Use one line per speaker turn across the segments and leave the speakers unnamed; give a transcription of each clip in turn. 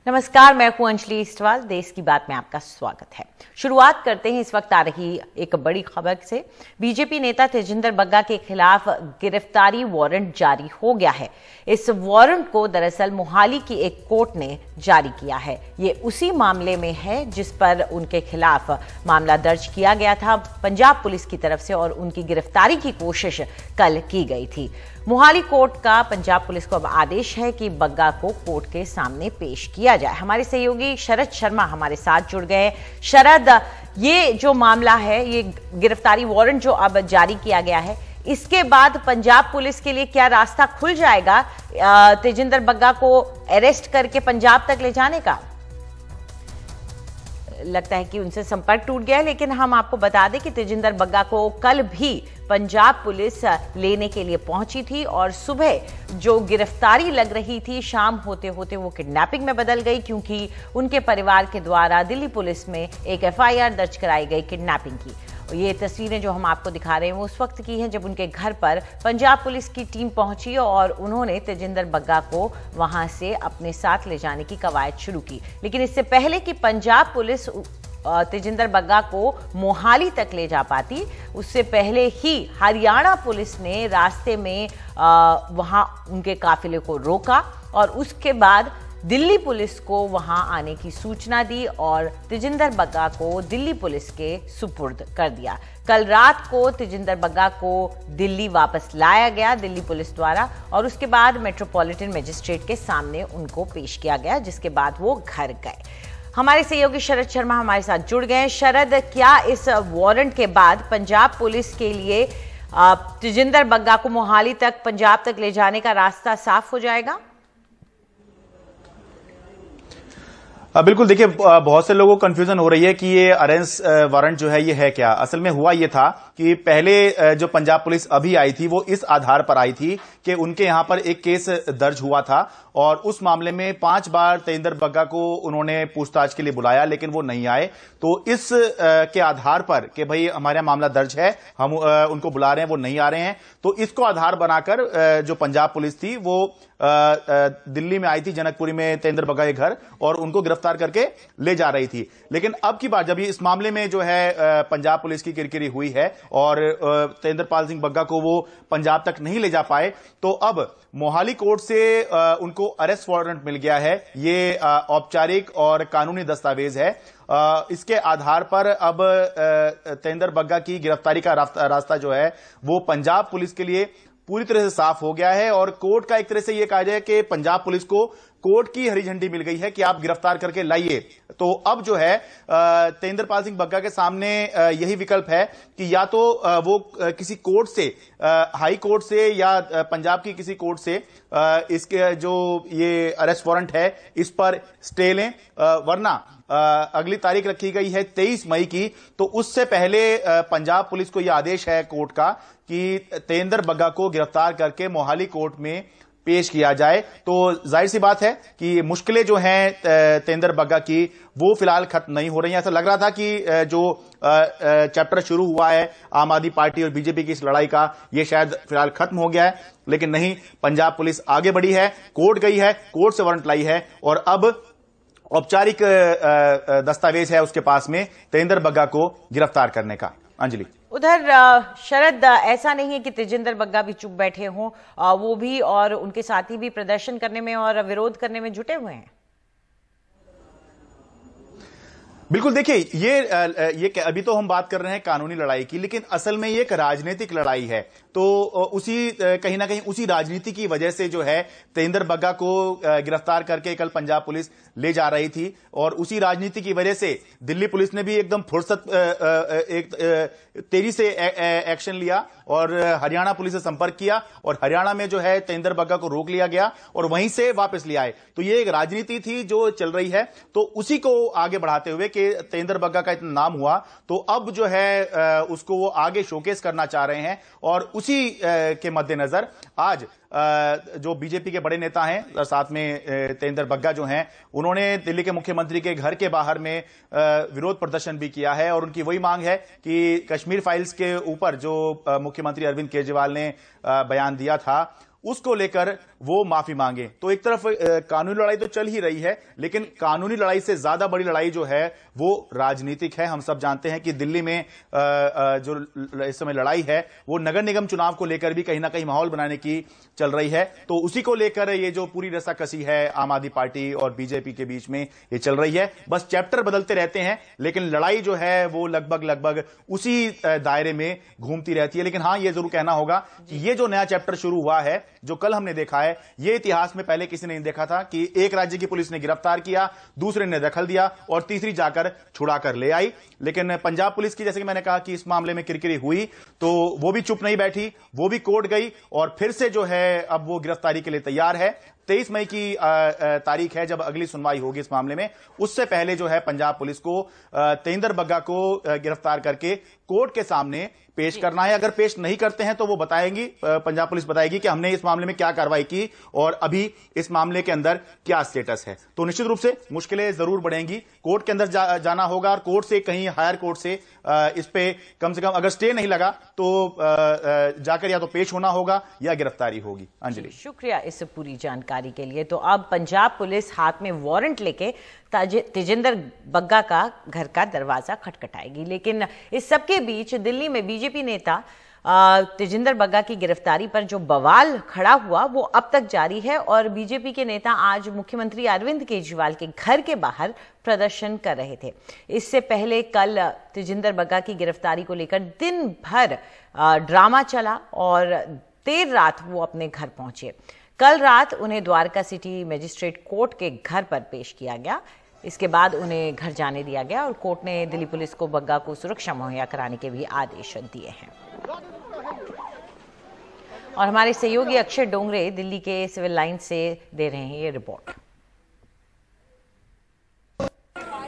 नमस्कार, मैं हूं अंजलि इस्टवाल। देश की बात में आपका स्वागत है। शुरुआत करते हैं इस वक्त आ रही एक बड़ी खबर से। बीजेपी नेता तेजिंदर बग्गा के खिलाफ गिरफ्तारी वारंट जारी हो गया है। इस वारंट को दरअसल मोहाली की एक कोर्ट ने जारी किया है। ये उसी मामले में है जिस पर उनके खिलाफ मामला दर्ज किया गया था पंजाब पुलिस की तरफ से, और उनकी गिरफ्तारी की कोशिश कल की गई थी। मोहाली कोर्ट का पंजाब पुलिस को अब आदेश है कि बग्गा को कोर्ट के सामने पेश किया जाए। हमारे सहयोगी शरद शर्मा हमारे साथ जुड़ गए। शरद, ये जो मामला है, ये गिरफ्तारी वारंट जो अब जारी किया गया है, इसके बाद पंजाब पुलिस के लिए क्या रास्ता खुल जाएगा तेजिंदर बग्गा को अरेस्ट करके पंजाब तक ले जाने का? लगता है कि उनसे संपर्क टूट गया है, लेकिन हम आपको बता दें कि तेजिंदर बग्गा को कल भी पंजाब पुलिस लेने के लिए पहुंची थी, और सुबह जो गिरफ्तारी लग रही थी, शाम होते होते वो किडनैपिंग में बदल गई, क्योंकि उनके परिवार के द्वारा दिल्ली पुलिस में एक एफआईआर दर्ज कराई गई किडनैपिंग की। ये तस्वीरें जो हम आपको दिखा रहे हैं वो उस वक्त की हैं जब उनके घर पर पंजाब पुलिस की टीम पहुंची और उन्होंने तेजिंदर बग्गा को वहां से अपने साथ ले जाने की कवायद शुरू की। लेकिन इससे पहले कि पंजाब पुलिस तेजिंदर बग्गा को मोहाली तक ले जा पाती, उससे पहले ही हरियाणा पुलिस ने रास्ते में वहां उनके काफिले को रोका और उसके बाद दिल्ली पुलिस को वहां आने की सूचना दी और तेजिंदर बग्गा को दिल्ली पुलिस के सुपुर्द कर दिया। कल रात को तेजिंदर बग्गा को दिल्ली वापस लाया गया दिल्ली पुलिस द्वारा, और उसके बाद मेट्रोपॉलिटन मजिस्ट्रेट के सामने उनको पेश किया गया, जिसके बाद वो घर गए। हमारे सहयोगी शरद शर्मा हमारे साथ जुड़ गए। शरद, क्या इस वारंट के बाद पंजाब पुलिस के लिए तेजिंदर बग्गा को मोहाली तक, पंजाब तक ले जाने का रास्ता साफ हो जाएगा?
बिल्कुल, देखिए, बहुत से लोगों को कंफ्यूजन हो रही है कि ये अरेस्ट वारंट जो है ये है क्या। असल में हुआ ये था कि पहले जो पंजाब पुलिस अभी आई थी वो इस आधार पर आई थी कि उनके यहां पर एक केस दर्ज हुआ था और उस मामले में 5 बार तेजिंदर बग्गा को उन्होंने पूछताछ के लिए बुलाया, लेकिन वो नहीं आए। तो इस के आधार पर कि भाई हमारे यहाँ मामला दर्ज है, हम उनको बुला रहे हैं, वो नहीं आ रहे हैं, तो इसको आधार बनाकर जो पंजाब पुलिस थी वो दिल्ली में आई थी, जनकपुरी में तेजिंदर बग्गा के घर, और उनको गिरफ्तार करके ले जा रही थी। लेकिन अब की बात, जब ये इस मामले में जो है पंजाब पुलिस की किरकिरी हुई है और तेजिंदर पाल सिंह बग्गा को वो पंजाब तक नहीं ले जा पाए, तो अब मोहाली कोर्ट से उनको अरेस्ट वारंट मिल गया है। ये औपचारिक और कानूनी दस्तावेज है। इसके आधार पर अब तेजिंदर बग्गा की गिरफ्तारी का रास्ता जो है वो पंजाब पुलिस के लिए पूरी तरह से साफ हो गया है, और कोर्ट का एक तरह से यह कहा जाए कि पंजाब पुलिस को कोर्ट की हरी झंडी मिल गई है कि आप गिरफ्तार करके लाइए। तो अब जो है तेजिंदर पाल सिंह बग्गा के सामने यही विकल्प है कि या तो वो किसी कोर्ट से, हाई कोर्ट से या पंजाब की किसी कोर्ट से इसके जो ये अरेस्ट वारंट है इस पर स्टे लें, वरना अगली तारीख रखी गई है 23 मई की। तो उससे पहले पंजाब पुलिस को यह आदेश है कोर्ट का कि तेजिंदर बग्गा को गिरफ्तार करके मोहाली कोर्ट में पेश किया जाए। तो जाहिर सी बात है कि मुश्किलें जो हैं तेजिंदर बग्गा की वो फिलहाल खत्म नहीं हो रही हैं। ऐसा लग रहा था कि जो चैप्टर शुरू हुआ है आम आदमी पार्टी और बीजेपी की इस लड़ाई का, ये शायद फिलहाल खत्म हो गया है, लेकिन नहीं, पंजाब पुलिस आगे बढ़ी है, कोर्ट गई है, कोर्ट से वारंट लाई है, और अब औपचारिक दस्तावेज है उसके पास में तेजिंदर बग्गा को गिरफ्तार करने का। अंजलि,
उधर शरद, ऐसा नहीं है कि तेजिंदर बग्गा भी चुप बैठे हों, वो भी और उनके साथी भी प्रदर्शन करने में और विरोध करने में जुटे हुए हैं।
बिल्कुल, देखिए, ये अभी तो हम बात कर रहे हैं कानूनी लड़ाई की, लेकिन असल में ये एक राजनीतिक लड़ाई है। तो उसी कहीं ना कहीं उसी राजनीति की वजह से जो है तेजिंदर बग्गा को गिरफ्तार करके कल पंजाब पुलिस ले जा रही थी, और उसी राजनीति की वजह से दिल्ली पुलिस ने भी एकदम फुर्सत तेजी से एक्शन लिया और हरियाणा पुलिस से संपर्क किया, और हरियाणा में जो है तेजिंदर बग्गा को रोक लिया गया और वहीं से वापस ले आए। तो ये एक राजनीति थी जो चल रही है, तो उसी को आगे बढ़ाते हुए कि तेजिंदर बग्गा का इतना नाम हुआ, तो अब जो है उसको वो आगे शोकेस करना चाह रहे हैं, और उसी के मद्देनजर आज जो बीजेपी के बड़े नेता हैं, साथ में तेजिंदर बग्गा जो हैं, उन्होंने दिल्ली के मुख्यमंत्री के घर के बाहर में विरोध प्रदर्शन भी किया है, और उनकी वही मांग है कि कश्मीर फाइल्स के ऊपर जो मुख्यमंत्री अरविंद केजरीवाल ने बयान दिया था, उसको लेकर वो माफी मांगे। तो एक तरफ कानूनी लड़ाई तो चल ही रही है, लेकिन कानूनी लड़ाई से ज्यादा बड़ी लड़ाई जो है वो राजनीतिक है। हम सब जानते हैं कि दिल्ली में जो इस समय लड़ाई है वो नगर निगम चुनाव को लेकर भी कहीं ना कहीं माहौल बनाने की चल रही है। तो उसी को लेकर ये जो पूरी रस्साकसी है आम आदमी पार्टी और बीजेपी के बीच में ये चल रही है। बस चैप्टर बदलते रहते हैं, लेकिन लड़ाई जो है वो लगभग उसी दायरे में घूमती रहती है। लेकिन हां, ये जरूर कहना होगा कि ये जो नया चैप्टर शुरू हुआ है, जो कल हमने देखा है, ये इतिहास में पहले किसी ने नहीं देखा था कि एक राज्य की पुलिस ने गिरफ्तार किया, दूसरे ने दखल दिया और तीसरी जाकर छुड़ाकर ले आई। लेकिन पंजाब पुलिस की, जैसे कि मैंने कहा कि इस मामले में किरकिरी हुई, तो वो भी चुप नहीं बैठी, वो भी कोर्ट गई और फिर से जो है अब वो गिरफ्तारी के लिए तैयार है। 23 मई की तारीख है जब अगली सुनवाई होगी इस मामले में। उससे पहले जो है पंजाब पुलिस को तेजिंदर बग्गा को गिरफ्तार करके कोर्ट के सामने पेश करना है। अगर पेश नहीं करते हैं तो वो बताएंगी, पंजाब पुलिस बताएगी कि हमने इस मामले में क्या कार्रवाई की और अभी इस मामले के अंदर क्या स्टेटस है। तो निश्चित रूप से मुश्किलें जरूर बढ़ेंगी, कोर्ट के अंदर जाना होगा और कोर्ट से कहीं हायर कोर्ट से इस पे कम से कम अगर स्टे नहीं लगा तो जाकर या तो पेश होना होगा या गिरफ्तारी होगी। अंजलि,
शुक्रिया इस पूरी जानकारी के लिए। तो अब पंजाब पुलिस हाथ में वारंट लेके तेजिंदर बग्गा का घर का दरवाजा खटखटाएगी। लेकिन इस सबके बीच दिल्ली में बीजेपी नेता तेजिंदर बग्गा की गिरफ्तारी पर जो बवाल खड़ा हुआ वो अब तक जारी है और बीजेपी के नेता आज मुख्यमंत्री अरविंद केजरीवाल के घर के बाहर प्रदर्शन कर रहे थे। इससे पहले कल तेजिंदर बग्गा की गिरफ्तारी को लेकर दिन भर ड्रामा चला और देर रात वो अपने घर पहुंचे। कल रात उन्हें द्वारका सिटी मजिस्ट्रेट कोर्ट के घर पर पेश किया गया। इसके बाद उन्हें घर जाने दिया गया और कोर्ट ने दिल्ली पुलिस को बग्गा को सुरक्षा मुहैया कराने के भी आदेश दिए हैं। और हमारे सहयोगी अक्षय डोंगरे दिल्ली के सिविल लाइन से दे रहे हैं ये रिपोर्ट।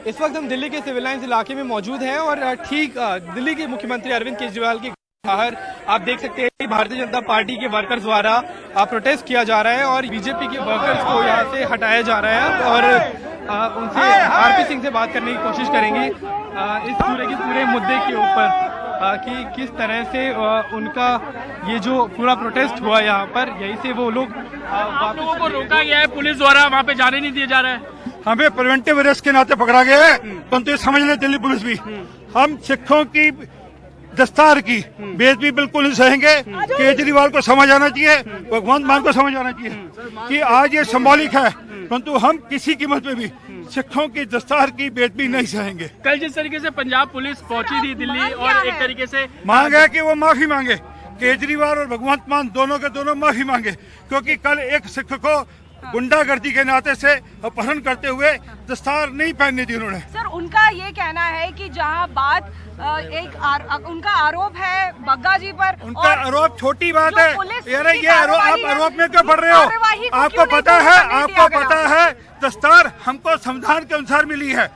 इस वक्त हम दिल्ली के सिविल लाइन्स इलाके में मौजूद हैं और ठीक दिल्ली के मुख्यमंत्री अरविंद केजरीवाल के बाहर आप देख सकते हैं कि भारतीय जनता पार्टी के वर्कर्स द्वारा प्रोटेस्ट किया जा रहा है और बीजेपी के वर्कर्स को यहाँ से हटाया जा रहा है और उनसे आरपी सिंह से बात करने की कोशिश करेंगे इस पूरे मुद्दे के ऊपर कि किस तरह से उनका ये जो पूरा प्रोटेस्ट हुआ यहाँ पर, यहीं से वो लोग
आप लोगों को रोका गया है पुलिस द्वारा, वहाँ पे जाने नहीं दिया जा रहा है।
हमें प्रिवेंटिव अरेस्ट के नाते पकड़ा गया है, परंतु ये समझ लें दिल्ली पुलिस भी हम सिखों की दस्तार की बेइज्जती बिल्कुल नहीं सहेंगे। केजरीवाल को समझ आना चाहिए, भगवंत मान को समझ आना चाहिए कि आज ये सिंबॉलिक है, परंतु हम किसी कीमत पे भी सिखों की दस्तार की बेइज्जती नहीं सहेंगे।
कल जिस तरीके से पंजाब पुलिस पहुंची थी दिल्ली और एक तरीके से
मांग है कि वो माफी मांगे, केजरीवाल और भगवंत मान दोनों के दोनों माफी मांगे, क्योंकि कल एक सिख को गुंडागर्दी के नाते से अपहरण करते हुए दस्तार नहीं पहनने दी उन्होंने।
सर, उनका ये कहना है कि जहां बात उनका आरोप है बग्गा जी पर,
उनका आरोप छोटी बात है। ये आप आरोप में क्यों पढ़ रहे हो? आपको पता है दस्तार हमको संविधान के अनुसार मिली है,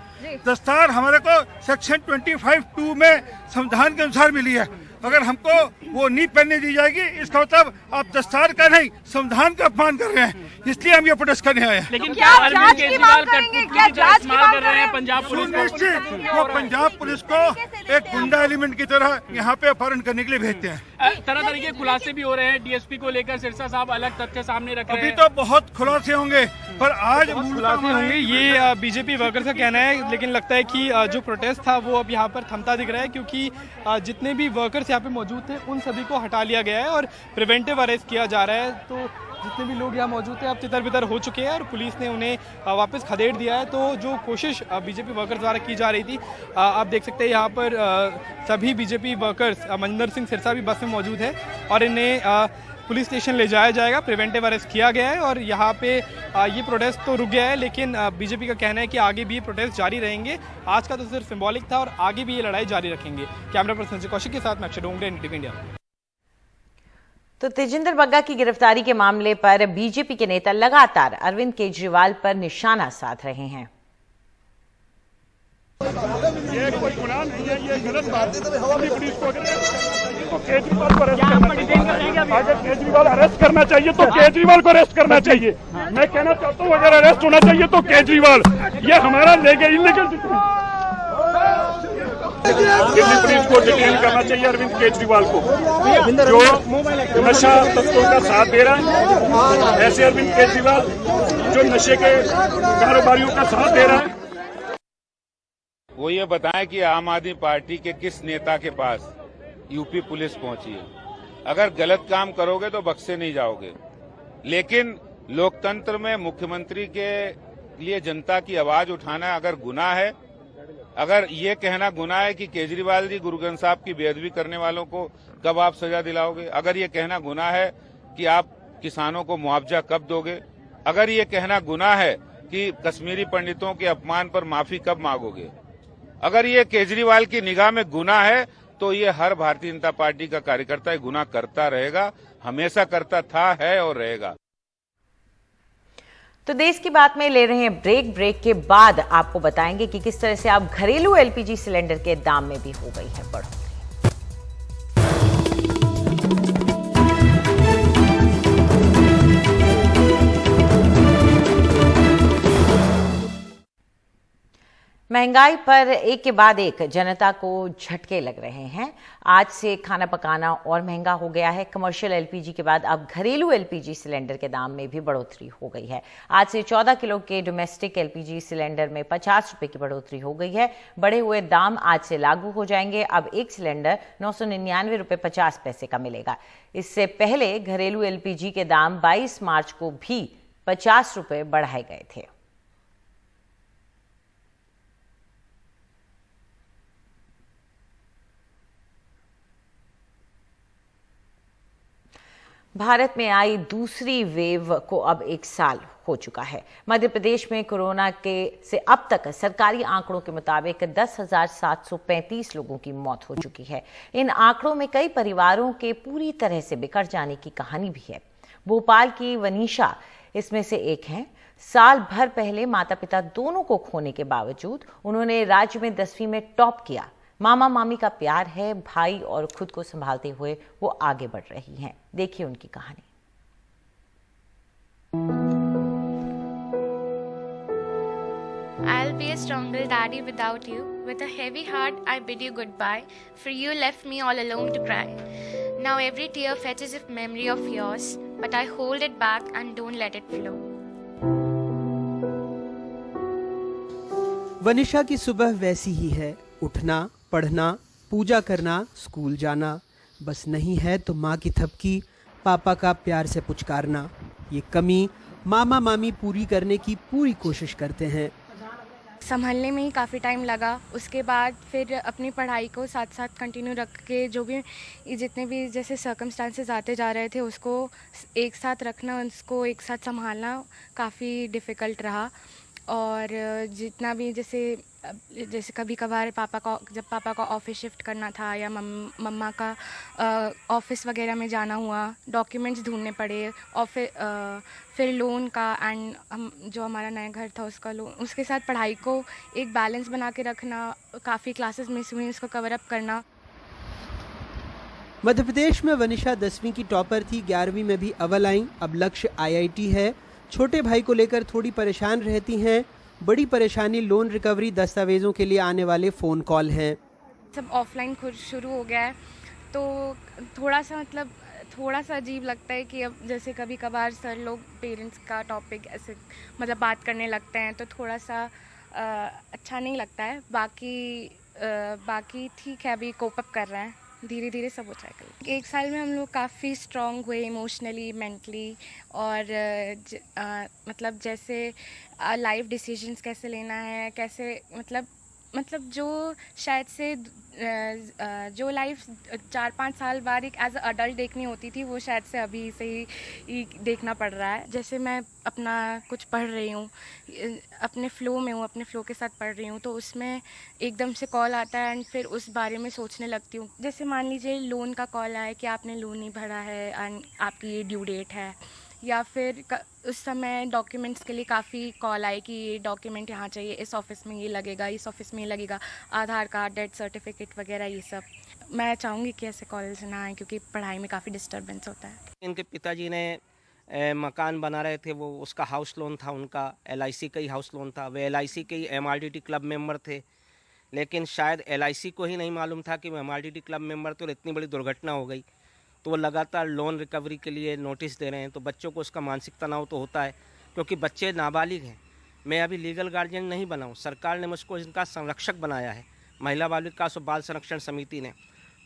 दस्तार हमारे को सेक्शन 25(2) में संविधान के अनुसार मिली है। अगर हमको वो नहीं पहनने दी जाएगी इसका मतलब आप दस्तार का नहीं संविधान का अपमान कर रहे हैं, इसलिए हम ये प्रोटेस्ट करने आए हैं।
लेकिन क्या अरविंद केजरीवाल कर रहे हैं पंजाब पुलिस को?
वो पंजाब पुलिस को एक गुंडा एलिमेंट की तरह यहाँ पे अपहरण करने के लिए भेजते हैं।
तरह के खुलासे भी हो रहे हैं, डीएसपी को लेकर सिरसा साहब अलग तथ्य सामने रख रहे हैं।
अभी तो बहुत खुलासे होंगे, पर आज
खुलासे होंगे ये बीजेपी वर्कर्स का कहना है। लेकिन लगता है कि जो प्रोटेस्ट था वो अब यहाँ पर थमता दिख रहा है, क्योंकि जितने भी वर्कर्स यहाँ पे मौजूद थे उन सभी को हटा लिया गया है और प्रिवेंटिव अरेस्ट किया जा रहा है। तो जितने भी लोग यहाँ मौजूद थे अब तितर बितर हो चुके हैं और पुलिस ने उन्हें वापस खदेड़ दिया है। तो जो कोशिश बीजेपी वर्कर्स द्वारा की जा रही थी, आप देख सकते हैं यहाँ पर सभी बीजेपी वर्कर्स, मनिंदर सिंह सिरसा भी बस में मौजूद है और इन्हें पुलिस स्टेशन ले जाया जाएगा। प्रिवेंटिव अरेस्ट किया गया है और यहाँ पे ये प्रोटेस्ट तो रुक गया है, लेकिन बीजेपी का कहना है कि आगे भी ये प्रोटेस्ट जारी रहेंगे। आज का तो सिर्फ सिंबॉलिक था और आगे भी ये लड़ाई जारी रखेंगे। कैमरा पर्सन संजय कौशिक के साथ मैं अक्षय डोंगरे, NDTV इंडिया।
तो तेजिंदर बग्गा की गिरफ्तारी के मामले पर बीजेपी के नेता लगातार अरविंद केजरीवाल पर निशाना साध रहे हैं।
ये कोई गुनाह नहीं है, ये गलत बात है। पुलिस को तो केजरीवाल को अरेस्ट करना चाहिए। अगर केजरीवाल अरेस्ट करना चाहिए तो केजरीवाल को अरेस्ट करना चाहिए। मैं कहना चाहता हूँ अगर अरेस्ट होना चाहिए तो केजरीवाल, ये हमारा इलीगल दिल्ली पुलिस को डिटेन करना चाहिए अरविंद केजरीवाल को, जो नशा तत्वों का साथ दे रहा है। ऐसे अरविंद केजरीवाल जो नशे के कारोबारियों का साथ दे रहा है।
वो ये बताएं कि आम आदमी पार्टी के किस नेता के पास यूपी पुलिस पहुंची है। अगर गलत काम करोगे तो बख्शे नहीं जाओगे, लेकिन लोकतंत्र में मुख्यमंत्री के लिए जनता की आवाज उठाना अगर गुनाह है, अगर ये कहना गुनाह है कि केजरीवाल जी गुरु ग्रंथ साहब की बेअदबी करने वालों को कब आप सजा दिलाओगे, अगर ये कहना गुनाह है कि आप किसानों को मुआवजा कब दोगे, अगर ये कहना गुनाह है कि कश्मीरी पंडितों के अपमान पर माफी कब मांगोगे, अगर ये केजरीवाल की निगाह में गुनाह है तो ये हर भारतीय जनता पार्टी का कार्यकर्ता ये गुनाह करता रहेगा, हमेशा करता था, है और रहेगा।
तो देश की बात में ले रहे हैं ब्रेक के बाद आपको बताएंगे कि किस तरह से अब घरेलू एलपीजी सिलेंडर के दाम में भी हो गई है बढ़ोतरी। महंगाई पर एक के बाद एक जनता को झटके लग रहे हैं। आज से खाना पकाना और महंगा हो गया है। कमर्शियल एलपीजी के बाद अब घरेलू एलपीजी सिलेंडर के दाम में भी बढ़ोतरी हो गई है। आज से 14 किलो के डोमेस्टिक एलपीजी सिलेंडर में 50 रुपए की बढ़ोतरी हो गई है। बढ़े हुए दाम आज से लागू हो जाएंगे। अब एक सिलेंडर 999 रुपए 50 पैसे का मिलेगा। इससे पहले घरेलू एलपीजी के दाम 22 मार्च को भी 50 रुपए बढ़ाए गए थे। भारत में आई दूसरी वेव को अब 1 साल हो चुका है। मध्य प्रदेश में कोरोना से अब तक सरकारी आंकड़ों के मुताबिक 10,735 लोगों की मौत हो चुकी है। इन आंकड़ों में कई परिवारों के पूरी तरह से बिखर जाने की कहानी भी है। भोपाल की वनीशा इसमें से एक हैं। साल भर पहले माता पिता दोनों को खोने के बावजूद उन्होंने राज्य में 10वीं में टॉप किया। मामा मामी का प्यार है, भाई और खुद को संभालते हुए वो आगे बढ़ रही हैं। देखिए उनकी कहानी।
I'll be a stronger daddy without you. With a heavy heart, I bid you goodbye. For you left me all alone to cry. Now every tear fetches a memory of yours, but I hold it back and don't let it flow.
वनिशा की सुबह वैसी ही है। उठना, पढ़ना, पूजा करना, school जाना। बस नहीं है तो माँ की थपकी, पापा का प्यार से पुचकारना। ये कमी मामा मामी पूरी करने की पूरी कोशिश करते हैं।
संभलने में ही काफ़ी टाइम लगा। उसके बाद फिर अपनी पढ़ाई को साथ साथ कंटिन्यू रख के जो भी जितने भी जैसे सर्कमस्टांसेस आते जा रहे थे उसको एक साथ रखना, उसको एक साथ संभालना काफ़ी डिफ़िकल्ट रहा। और जितना भी जैसे कभी कभार जब पापा का ऑफिस शिफ्ट करना था या मम्मा का ऑफिस वगैरह में जाना हुआ, डॉक्यूमेंट्स ढूंढने पड़े, फिर लोन का एंड जो हमारा नया घर था उसका लोन, उसके साथ पढ़ाई को एक बैलेंस बना के रखना, काफ़ी क्लासेस मिस हुई उसको कवर अप करना।
मध्य प्रदेश में वनिशा 10वीं की टॉपर थी, 11वीं में भी अव्वल आई। अब लक्ष्य IIT है। छोटे भाई को लेकर थोड़ी परेशान रहती हैं। बड़ी परेशानी लोन रिकवरी दस्तावेजों के लिए आने वाले फ़ोन कॉल हैं।
सब ऑफलाइन खुद शुरू हो गया है तो थोड़ा सा अजीब लगता है कि अब जैसे कभी कभार सर लोग पेरेंट्स का टॉपिक ऐसे बात करने लगते हैं तो थोड़ा सा अच्छा नहीं लगता है। बाकी ठीक है, अभी कोप अप कर रहे हैं, धीरे धीरे सब हो जाएगा। 1 साल में हम लोग काफ़ी स्ट्रॉन्ग हुए इमोशनली, मेंटली और जैसे लाइफ डिसीजंस कैसे लेना है, कैसे जो शायद से जो लाइफ 4-5 साल बाद एक एज अडल्ट देखनी होती थी वो शायद से अभी से ही देखना पड़ रहा है। जैसे मैं अपना कुछ पढ़ रही हूँ, अपने फ़्लो में हूँ, अपने फ़्लो के साथ पढ़ रही हूँ तो उसमें एकदम से कॉल आता है एंड फिर उस बारे में सोचने लगती हूँ। जैसे मान लीजिए लोन का कॉल आया कि आपने लोन नहीं भरा है एंड आपकी ये ड्यू डेट है, या फिर उस समय डॉक्यूमेंट्स के लिए काफ़ी कॉल आए कि ये डॉक्यूमेंट यहाँ चाहिए, इस ऑफिस में ये लगेगा, इस ऑफिस में ये लगेगा, आधार कार्ड, डेथ सर्टिफिकेट वगैरह ये सब। मैं चाहूँगी कि ऐसे कॉल्स ना आए क्योंकि पढ़ाई में काफ़ी डिस्टर्बेंस होता है।
इनके पिताजी ने मकान बना रहे थे, वो उसका हाउस लोन था, उनका LIC का ही हाउस लोन था। वे LIC के ही MRDT क्लब मेंबर थे। लेकिन शायद LIC को ही नहीं मालूम था कि मैं MRDD क्लब मेंबर तो इतनी बड़ी दुर्घटना हो गई। तो वो लगातार लोन रिकवरी के लिए नोटिस दे रहे हैं। तो बच्चों को उसका मानसिक तनाव तो होता है, क्योंकि बच्चे नाबालिग हैं। मैं अभी लीगल गार्जियन नहीं बना हूँ, सरकार ने मुझको इनका संरक्षक बनाया है, महिला बाल विकास और बाल संरक्षण समिति ने।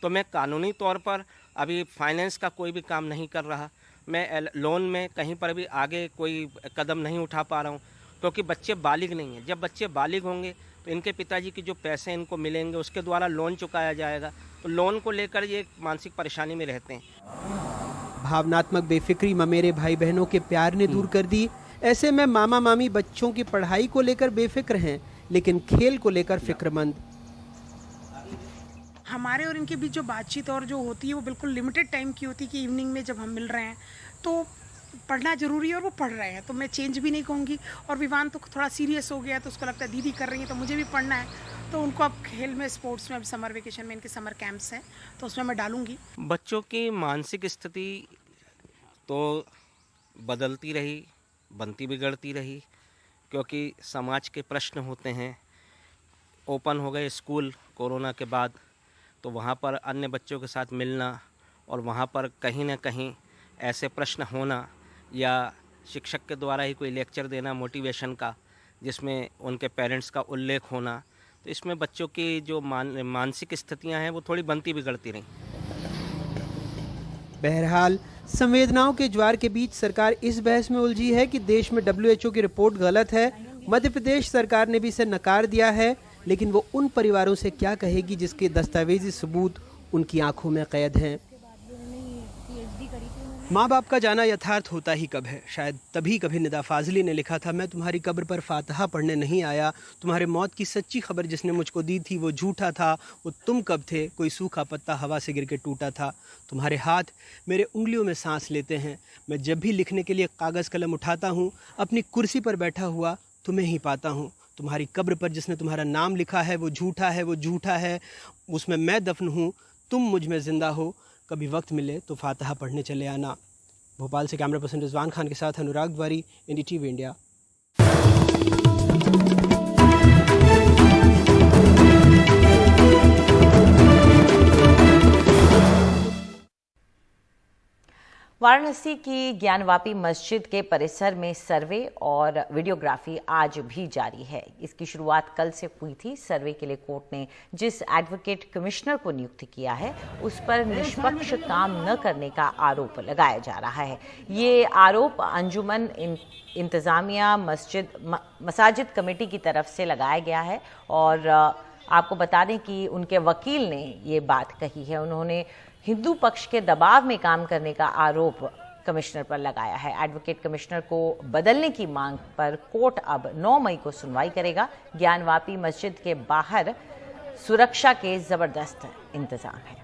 तो मैं कानूनी तौर पर अभी फाइनेंस का कोई भी काम नहीं कर रहा, मैं लोन में कहीं पर भी आगे कोई कदम नहीं उठा पा रहा हूँ, क्योंकि बच्चे बालिग नहीं हैं। जब बच्चे बालिग होंगे तो इनके पिताजी के जो पैसे इनको मिलेंगे उसके द्वारा लोन चुकाया जाएगा। तो लोन को लेकर ये मानसिक परेशानी में रहते हैं।
भावनात्मक बेफिक्री ममेरे भाई बहनों के प्यार ने दूर कर दी। ऐसे में मामा मामी बच्चों की पढ़ाई को लेकर बेफिक्र हैं, लेकिन खेल को लेकर फिक्रमंद।
हमारे और इनके बीच जो बातचीत और जो होती है वो बिल्कुल लिमिटेड टाइम की होती है कि इवनिंग में जब हम मिल रहे हैं तो पढ़ना ज़रूरी है और वो पढ़ रहे हैं, तो मैं चेंज भी नहीं कहूँगी। और विवान तो थोड़ा सीरियस हो गया तो उसको लगता है दीदी कर रही है तो मुझे भी पढ़ना है, तो उनको अब खेल में, स्पोर्ट्स में, अब समर वेकेशन में इनके समर कैंप्स हैं तो उसमें मैं डालूँगी।
बच्चों की मानसिक स्थिति तो बदलती रही, बनती बिगड़ती रही, क्योंकि समाज के प्रश्न होते हैं। ओपन हो गए स्कूल कोरोना के बाद, तो वहाँ पर अन्य बच्चों के साथ मिलना और वहाँ पर कहीं ना कहीं ऐसे प्रश्न होना या शिक्षक के द्वारा ही कोई लेक्चर देना मोटिवेशन का, जिसमें उनके पेरेंट्स का उल्लेख होना, तो इसमें बच्चों की जो मानसिक स्थितियाँ हैं वो थोड़ी बनती बिगड़ती रहीं।
बहरहाल संवेदनाओं के ज्वार के बीच सरकार इस बहस में उलझी है कि देश में WHO की रिपोर्ट गलत है। मध्य प्रदेश सरकार ने भी इसे नकार दिया है, लेकिन वो उन परिवारों से क्या कहेगी जिसके दस्तावेजी सबूत उनकी आंखों में कैद हैं। माँ बाप का जाना यथार्थ होता ही कब है। शायद तभी कभी निदा फाजली ने लिखा था, मैं तुम्हारी कब्र पर फातिहा पढ़ने नहीं आया, तुम्हारे मौत की सच्ची खबर जिसने मुझको दी थी वो झूठा था, वो तुम कब थे, कोई सूखा पत्ता हवा से गिर के टूटा था। तुम्हारे हाथ मेरे उंगलियों में सांस लेते हैं, मैं जब भी लिखने के लिए कागज़ कलम उठाता हूँ अपनी कुर्सी पर बैठा हुआ तुम्हें ही पाता हूँ। तुम्हारी कब्र पर जिसने तुम्हारा नाम लिखा है वो झूठा है, वो झूठा है, उसमें मैं दफन हूँ, तुम मुझ में ज़िंदा हो, कभी वक्त मिले तो फातिहा पढ़ने चले आना। भोपाल से कैमरा पर्सन रिजवान खान के साथ अनुराग द्वारी, NDTV इंडिया।
वाराणसी की ज्ञानवापी मस्जिद के परिसर में सर्वे और वीडियोग्राफी आज भी जारी है। इसकी शुरुआत कल से हुई थी। सर्वे के लिए कोर्ट ने जिस एडवोकेट कमिश्नर को नियुक्त किया है उस पर निष्पक्ष काम न करने का आरोप लगाया जा रहा है। ये आरोप अंजुमन इंतजामिया मसाजिद कमेटी की तरफ से लगाया गया है और आपको बता दें कि उनके वकील ने ये बात कही है। उन्होंने हिंदू पक्ष के दबाव में काम करने का आरोप कमिश्नर पर लगाया है। एडवोकेट कमिश्नर को बदलने की मांग पर कोर्ट अब 9 मई को सुनवाई करेगा। ज्ञानवापी मस्जिद के बाहर सुरक्षा के जबरदस्त इंतजाम है।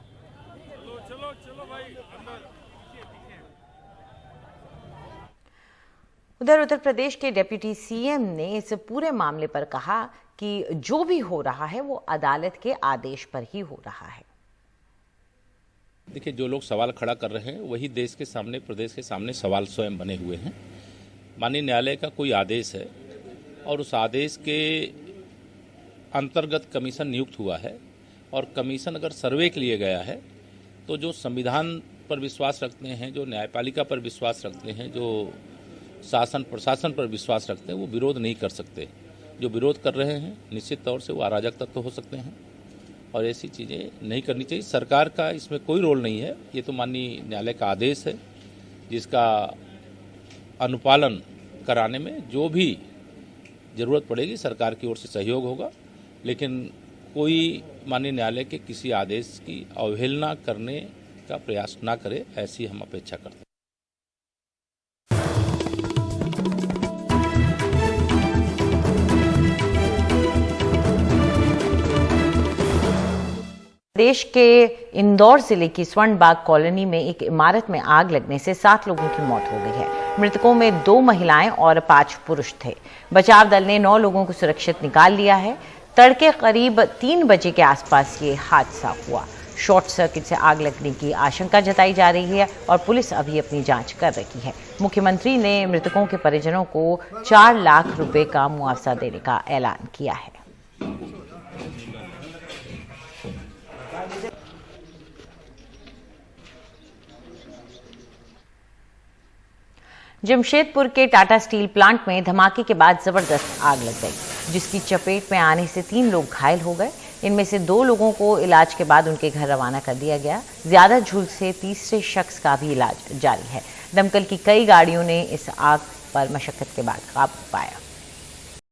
उधर उत्तर प्रदेश के डिप्टी CM ने इस पूरे मामले पर कहा कि जो भी हो रहा है वो अदालत के आदेश पर ही हो रहा है।
देखिए, जो लोग सवाल खड़ा कर रहे हैं वही देश के सामने, प्रदेश के सामने सवाल स्वयं बने हुए हैं। माननीय न्यायालय का कोई आदेश है और उस आदेश के अंतर्गत कमीशन नियुक्त हुआ है और कमीशन अगर सर्वे के लिए गया है तो जो संविधान पर विश्वास रखते हैं, जो न्यायपालिका पर विश्वास रखते हैं, जो शासन प्रशासन पर विश्वास रखते हैं, वो विरोध नहीं कर सकते। जो विरोध कर रहे हैं निश्चित तौर से वो अराजक तत्व हो सकते हैं और ऐसी चीज़ें नहीं करनी चाहिए। सरकार का इसमें कोई रोल नहीं है। ये तो माननीय न्यायालय का आदेश है जिसका अनुपालन कराने में जो भी ज़रूरत पड़ेगी सरकार की ओर से सहयोग होगा, लेकिन कोई माननीय न्यायालय के किसी आदेश की अवहेलना करने का प्रयास ना करे, ऐसी हम अपेक्षा करते हैं।
प्रदेश के इंदौर जिले की स्वर्णबाग कॉलोनी में एक इमारत में आग लगने से 7 लोगों की मौत हो गई है। मृतकों में 2 महिलाएं और 5 पुरुष थे। बचाव दल ने 9 लोगों को सुरक्षित निकाल लिया है। तड़के करीब 3 बजे के आसपास ये हादसा हुआ। शॉर्ट सर्किट से आग लगने की आशंका जताई जा रही है और पुलिस अभी अपनी जांच कर रही है। मुख्यमंत्री ने मृतकों के परिजनों को 4 लाख रुपए का मुआवजा देने का ऐलान किया है। जमशेदपुर के टाटा स्टील प्लांट में धमाके के बाद जबरदस्त आग लग गई, जिसकी चपेट में आने से 3 लोग घायल हो गए। इनमें से 2 लोगों को इलाज के बाद उनके घर रवाना कर दिया गया। ज्यादा झुलसे तीसरे शख्स का भी इलाज जारी है। दमकल की कई गाड़ियों ने इस आग पर मशक्कत के बाद काबू पाया।